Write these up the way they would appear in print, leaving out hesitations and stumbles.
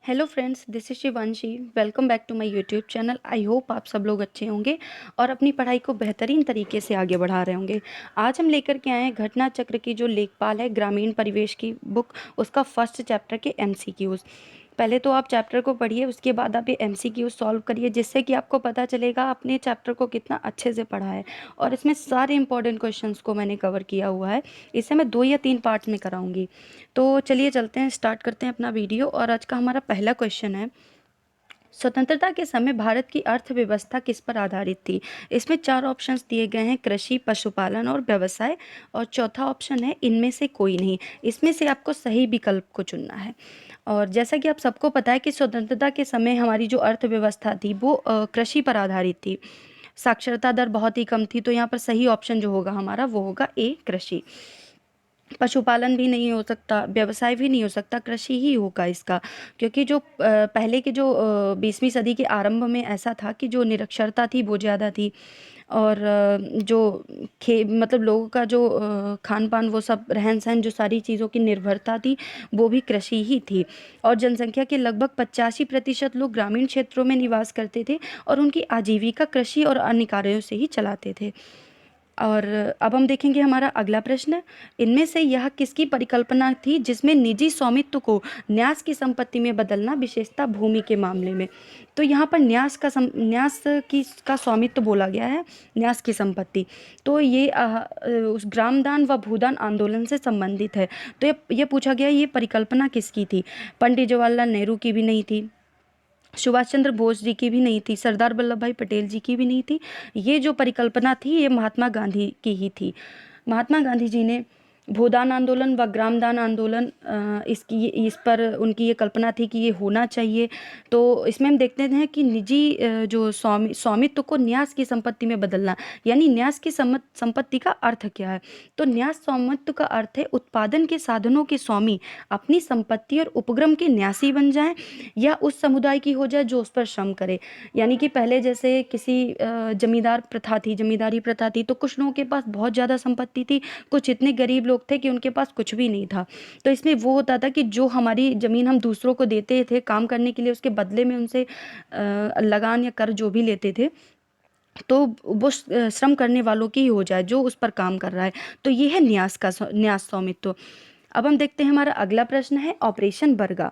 Hello friends, this is Shivanshi. Welcome back to my YouTube channel. I hope आप सब लोग अच्छे होंगे और अपनी पढ़ाई को बेहतरीन तरीके से आगे बढ़ा रहे होंगे। आज हम लेकर के आए हैं घटना चक्र की जो लेखपाल है ग्रामीण परिवेश की बुक, उसका फर्स्ट चैप्टर के एमसीक्यूज़। पहले तो आप चैप्टर को पढ़िए, उसके बाद आप ये एमसीक्यूज़ सॉल्व करिए, जिससे कि आपको पता चलेगा आपने चैप्टर को कितना अच्छे से पढ़ा है। और इसमें सारे इंपॉर्टेंट क्वेश्चंस को मैंने कवर किया हुआ है। इसे मैं 2 या 3 पार्ट्स में कराऊंगी। तो चलिए चलते हैं, स्टार्ट करते हैं अपना वीडियो। और आज का हमारा पहला क्वेश्चन है, स्वतंत्रता के समय भारत की अर्थव्यवस्था किस पर आधारित थी। इसमें 4 ऑप्शंस दिए गए हैं, कृषि, पशुपालन और व्यवसाय। और चौथा ऑप्शन है इनमें से कोई नहीं। इसमें से आपको सही विकल्प को चुनना है। और जैसा कि आप सबको पता है कि स्वतंत्रता के समय हमारी जो अर्थव्यवस्था थी वो कृषि पर आधारित थी। साक्षरता दर बहुत ही कम थी, तो यहाँ पर सही ऑप्शन जो होगा हमारा वो होगा ए, कृषि। पशुपालन भी नहीं हो सकता, व्यवसाय भी नहीं हो सकता, कृषि ही होगा इसका। क्योंकि जो पहले के जो 20वीं सदी के आरंभ में ऐसा था कि जो निरक्षरता थी वो ज़्यादा थी। और जो खे मतलब लोगों का जो खान पान, वो सब रहन सहन, जो सारी चीज़ों की निर्भरता थी वो भी कृषि ही थी। और जनसंख्या के लगभग 85% लोग ग्रामीण क्षेत्रों में निवास करते थे और उनकी आजीविका कृषि और अन्य कार्यों से ही चलाते थे। और अब हम देखेंगे हमारा अगला प्रश्न। इनमें से यह किसकी परिकल्पना थी जिसमें निजी स्वामित्व को न्यास की संपत्ति में बदलना, विशेषता भूमि के मामले में। तो यहाँ पर न्यास का स्वामित्व बोला गया है, न्यास की संपत्ति। तो ये उस ग्रामदान व भूदान आंदोलन से संबंधित है। तो ये पूछा गया ये परिकल्पना किसकी थी। पंडित जवाहरलाल नेहरू की भी नहीं थी, सुभाष चंद्र बोस जी की भी नहीं थी, सरदार वल्लभ भाई पटेल जी की भी नहीं थी। ये जो परिकल्पना थी ये महात्मा गांधी की ही थी। महात्मा गांधी जी ने भूदान आंदोलन व ग्रामदान आंदोलन, इस पर उनकी ये कल्पना थी कि ये होना चाहिए। तो इसमें हम देखते हैं कि निजी जो स्वामित्व को न्यास की संपत्ति में बदलना, यानी न्यास की संपत्ति का अर्थ क्या है। तो न्यास स्वामित्व का अर्थ है उत्पादन के साधनों के स्वामी अपनी संपत्ति और उपक्रम के न्यासी बन जाएं, या उस समुदाय की हो जाए जो उस पर श्रम करे। यानी कि पहले जैसे किसी जमींदारी प्रथा थी, तो कुछ लोगों के पास बहुत ज़्यादा संपत्ति थी, कुछ इतने गरीब लोग थे कि उनके पास कुछ भी नहीं था। तो इसमें वो होता था कि जो हमारी ज़मीन हम दूसरों को देते थे काम करने के लिए, उसके बदले में उनसे लगान या कर जो भी लेते थे, तो वो श्रम करने वालों की ही हो जाए जो उस पर काम कर रहा है। तो ये है न्यास स्वामित्व। अब हम देखते हैं हमारा अगला प्रश्न है, ऑपरेशन बरगा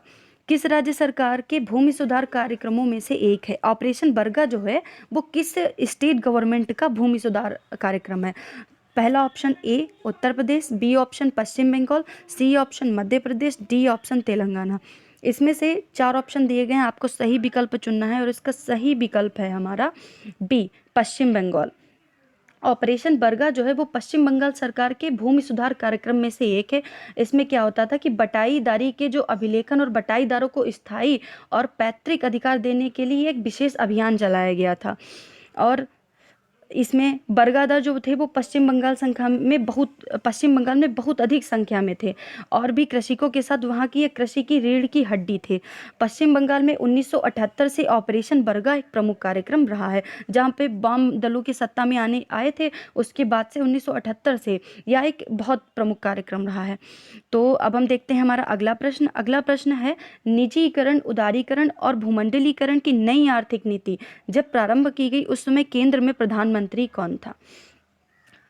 किस राज्य सरकार के भूमि सुधार कार्यक्रमों में से एक है। ऑपरेशन बरगा जो है वो किस स्टेट गवर्नमेंट का भूमि सुधार कार्यक्रम है। पहला option A Uttar Pradesh, B option Paschim Bengal, C option Madhya Pradesh, D option Telangana. इसमें से 4 ऑप्शन दिए गए हैं, आपको सही विकल्प चुनना है और इसका सही विकल्प है हमारा बी, पश्चिम बंगाल। ऑपरेशन बरगा जो है वो पश्चिम बंगाल सरकार के भूमि सुधार कार्यक्रम में से एक है। इसमें क्या होता था कि बटाईदारी के जो अभिलेखन और बटाईदारों को स्थायी और पैतृक अधिकार देने के लिए एक विशेष अभियान चलाया गया था। और इसमें बरगदा जो थे वो पश्चिम बंगाल में बहुत अधिक संख्या में थे और भी कृषकों के साथ वहाँ की एक कृषि की रीढ़ की हड्डी थे। पश्चिम बंगाल में 1978 से ऑपरेशन बरगा एक प्रमुख कार्यक्रम रहा है, जहाँ पे वाम दलों की सत्ता में आने आए थे। उसके बाद से 1978 से यह एक बहुत प्रमुख कार्यक्रम रहा है। तो अब हम देखते हैं हमारा अगला प्रश्न है, निजीकरण, उदारीकरण और भूमंडलीकरण की नई आर्थिक नीति जब प्रारंभ की गई उस समय केंद्र में प्रधानमंत्री कौन था।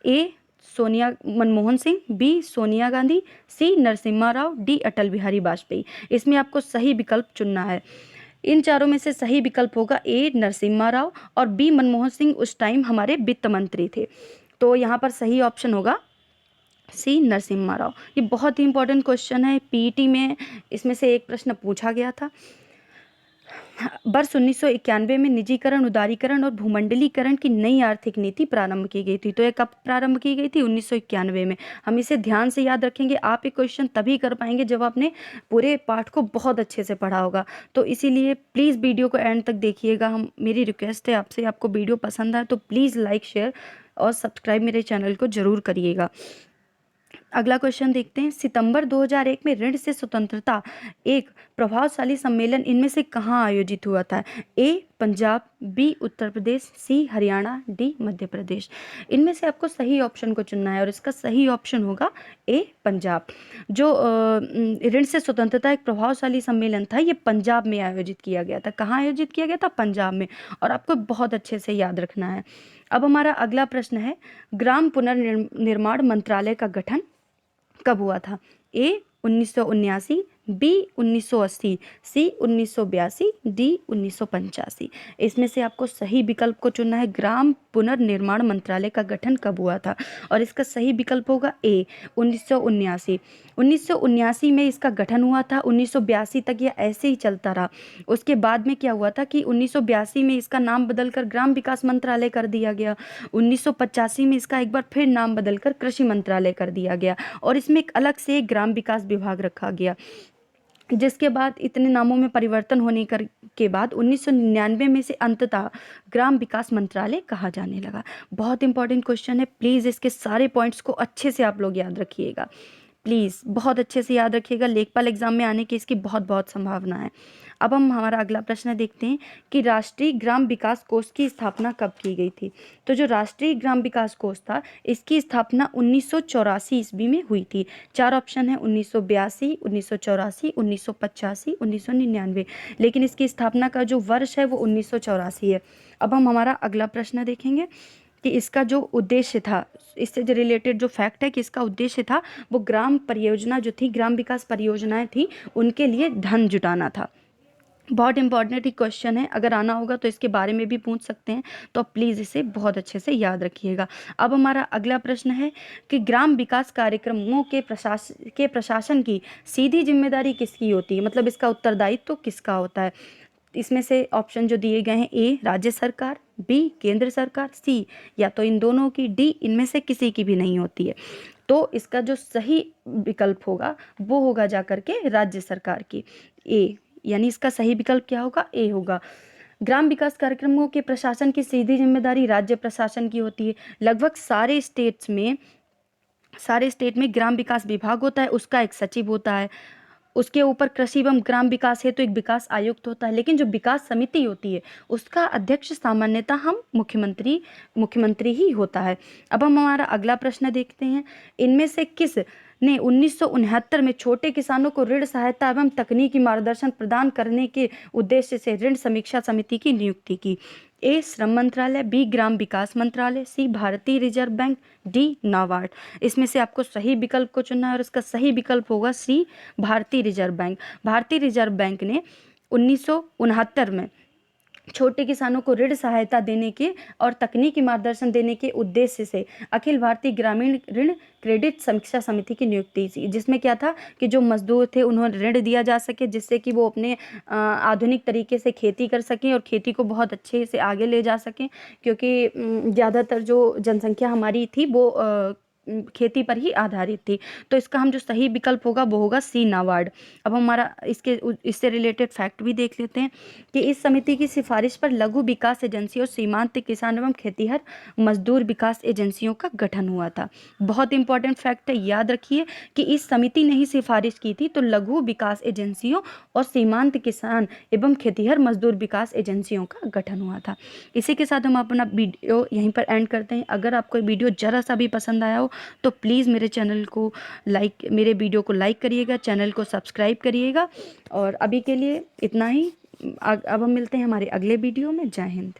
ए मनमोहन सिंह, बी सोनिया गांधी, सी नरसिम्हा राव, डी अटल बिहारी वाजपेयी। इसमें आपको सही विकल्प चुनना है। इन चारों में से सही विकल्प होगा ए नरसिम्हा राव और बी मनमोहन सिंह, उस टाइम हमारे वित्त मंत्री थे। तो यहाँ पर सही ऑप्शन होगा सी नरसिम्हा राव। ये बहुत ही इंपॉर्टेंट क्वेश्चन है, पीईटी में इसमें से एक प्रश्न पूछा गया था। वर्ष 1991 में निजीकरण, उदारीकरण और भूमंडलीकरण की नई आर्थिक नीति प्रारंभ की गई थी। तो ये कब प्रारंभ की गई थी? 1991 में। हम इसे ध्यान से याद रखेंगे। आप ये क्वेश्चन तभी कर पाएंगे जब आपने पूरे पाठ को बहुत अच्छे से पढ़ा होगा। तो इसीलिए प्लीज़ वीडियो को एंड तक देखिएगा। मेरी रिक्वेस्ट है आपसे, आपको वीडियो पसंद आए तो प्लीज़ लाइक, शेयर और सब्सक्राइब मेरे चैनल को ज़रूर करिएगा। अगला क्वेश्चन देखते हैं, सितंबर 2001 में ऋण से स्वतंत्रता एक प्रभावशाली सम्मेलन इनमें से कहाँ आयोजित हुआ था? ए पंजाब, बी उत्तर प्रदेश, सी हरियाणा, डी मध्य प्रदेश। इनमें से आपको सही ऑप्शन को चुनना है और इसका सही ऑप्शन होगा ए पंजाब। जो ऋण से स्वतंत्रता एक प्रभावशाली सम्मेलन था, ये पंजाब में आयोजित किया गया था। कहाँ आयोजित किया गया था? पंजाब में। और आपको बहुत अच्छे से याद रखना है। अब हमारा अगला प्रश्न है, ग्राम पुनर्निर्माण मंत्रालय का गठन कब हुआ था? ए 1979, बी 1980, सी 1982, डी 1985। इसमें से आपको सही विकल्प को चुनना है। ग्राम पुनर्निर्माण मंत्रालय का गठन कब हुआ था? और इसका सही विकल्प होगा ए 1979। 1979 में इसका गठन हुआ था। 1982 तक यह ऐसे ही चलता रहा। उसके बाद में क्या हुआ था कि 1982 में इसका नाम बदलकर ग्राम विकास मंत्रालय कर दिया गया। 1985 में इसका एक बार फिर नाम बदलकर कृषि मंत्रालय कर दिया गया और इसमें एक अलग से ग्राम विकास विभाग रखा गया। जिसके बाद इतने नामों में परिवर्तन होने के बाद 1999 में से अंततः ग्राम विकास मंत्रालय कहा जाने लगा। बहुत इंपॉर्टेंट क्वेश्चन है, प्लीज़ इसके सारे पॉइंट्स को अच्छे से आप लोग याद रखिएगा। प्लीज़ बहुत अच्छे से याद रखिएगा, लेखपाल एग्जाम में आने की इसकी बहुत बहुत संभावना है। अब हम हमारा अगला प्रश्न देखते हैं कि राष्ट्रीय ग्राम विकास कोष की स्थापना कब की गई थी? तो जो राष्ट्रीय ग्राम विकास कोष था, इसकी स्थापना 1984 ईस्वी में हुई थी। 4 ऑप्शन है, 1982, 1984, 1985, 1999। लेकिन इसकी स्थापना का जो वर्ष है वो 1984 है। अब हम हमारा अगला प्रश्न देखेंगे कि इसका जो उद्देश्य था, इससे जो रिलेटेड जो फैक्ट है कि इसका उद्देश्य था वो ग्राम परियोजना जो थी, ग्राम विकास परियोजनाएं थी, उनके लिए धन जुटाना था। बहुत इंपॉर्टेंट ही क्वेश्चन है, अगर आना होगा तो इसके बारे में भी पूछ सकते हैं, तो प्लीज़ इसे बहुत अच्छे से याद रखिएगा। अब हमारा अगला प्रश्न है कि ग्राम विकास कार्यक्रमों के प्रशासन की सीधी जिम्मेदारी किसकी होती है? मतलब इसका उत्तरदायित्व तो किसका होता है? इसमें से ऑप्शन जो दिए गए हैं, ए राज्य सरकार, बी केंद्र सरकार, सी या तो इन दोनों की, डी इनमें से किसी की भी नहीं होती है। तो इसका जो सही विकल्प होगा वो होगा जाकर के राज्य सरकार की, ए। यानी इसका सही विकल्प क्या होगा? ए होगा। ग्राम विकास कार्यक्रमों के प्रशासन की सीधी जिम्मेदारी राज्य प्रशासन की होती है। लगभग सारे स्टेट में ग्राम विकास विभाग होता है, उसका एक सचिव होता है। उसके ऊपर कृषि एवं ग्राम विकास है तो एक विकास आयुक्त होता है। लेकिन जो विकास समिति होती है उसका अध्यक्ष सामान्यतः हम मुख्यमंत्री ही होता है। अब हम हमारा अगला प्रश्न देखते हैं, इनमें से किस ने 1969 में छोटे किसानों को ऋण सहायता एवं तकनीकी मार्गदर्शन प्रदान करने के उद्देश्य से ऋण समीक्षा समिति की नियुक्ति की? ए श्रम मंत्रालय, बी ग्राम विकास मंत्रालय, सी भारतीय रिजर्व बैंक, डी नाबार्ड। इसमें से आपको सही विकल्प को चुनना है और इसका सही विकल्प होगा सी भारतीय रिजर्व बैंक। भारतीय रिजर्व बैंक ने 1969 में छोटे किसानों को ऋण सहायता देने के और तकनीकी मार्गदर्शन देने के उद्देश्य से अखिल भारतीय ग्रामीण ऋण क्रेडिट समीक्षा समिति की नियुक्ति थी, जिसमें क्या था कि जो मजदूर थे उन्हें ऋण दिया जा सके जिससे कि वो अपने आधुनिक तरीके से खेती कर सकें और खेती को बहुत अच्छे से आगे ले जा सकें, क्योंकि ज़्यादातर जो जनसंख्या हमारी थी वो खेती पर ही आधारित थी। तो इसका हम जो सही विकल्प होगा वो होगा सी नाबार्ड। अब हमारा इससे रिलेटेड फैक्ट भी देख लेते हैं कि इस समिति की सिफारिश पर लघु विकास एजेंसी और सीमांत किसान एवं खेतीहर मजदूर विकास एजेंसियों का गठन हुआ था। बहुत इंपॉर्टेंट फैक्ट है, याद रखिए कि इस समिति ने ही सिफारिश की थी, तो लघु विकास एजेंसियों और सीमांत किसान एवं खेतीहर मजदूर विकास एजेंसियों का गठन हुआ था। इसी के साथ हम अपना वीडियो यहीं पर एंड करते हैं। अगर आपको वीडियो जरा सा भी पसंद आया हो तो प्लीज़ मेरे वीडियो को लाइक करिएगा, चैनल को सब्सक्राइब करिएगा। और अभी के लिए इतना ही। अब हम मिलते हैं हमारे अगले वीडियो में। जय हिंद।